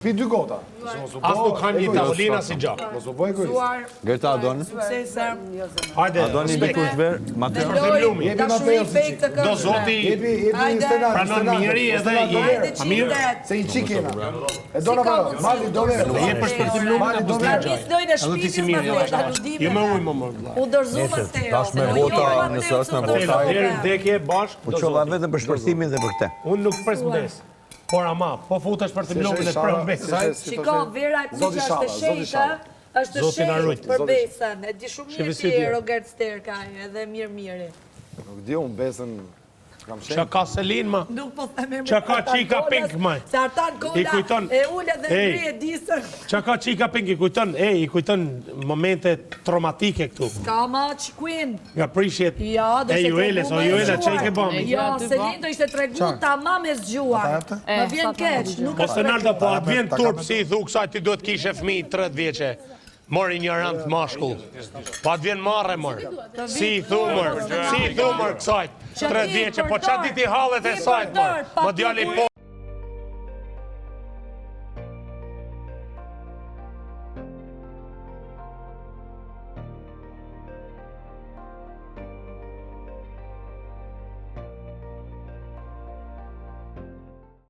Pi dy gota. As nuk kanë një tavolina si gjak. Mos u bëj egoist. Gerta Adoni. Hajde, Adoni dikush ver, Mateo. Jepi Mateo si çik. Do zoti Jepi Stenat. pranon miri edhe je mirë. Se i çik kena. E dona pa. Mali do ver. Je për shpërtim lumë Mali do apo ver. s'dëgjoj. Edhe ti si mirë, jo me ujë më mor. U dorëzua Mateo. Tash me vota, nëse është me vota. Deri vdekje bash. Po çova vetëm për shpërthimin dhe për këtë. Unë nuk pres mbes. Por ama, po futesh për të lumin e për mbes. Shiko, Vera Kuqa është e shejta, është Zoti na ruaj. shejtë për besën. E di shumë mirë ti Robert Sterka, edhe mirë. Nuk di unë besën kam Qa shenjë. ka Selin ma? Nuk po theme Qa ka qika pink ma? Se Artan I kujton- Kola e ule dhe Ej. ngri e disën. Qa ka qika pink i kujton momente traumatike këtu. Ka ma qikuin. Nga prishjet Ja, do e ishte Jueles, tregu o me Juela zgjuar. që i ke bëmi? Ja, Selin do ishte tregu tamam e zgjuar. Më vjen keq, nuk Po është Stenaldo, po atë vjen turp si i thu kësaj ti duhet kishe fëmijë 30 vjeçe. Mor ignorant mashkull. Po atë vjen marrë mor. Si i thumër kësaj 30 vjeçe, po çfarë ti hallet e sajt mor. Mo djali po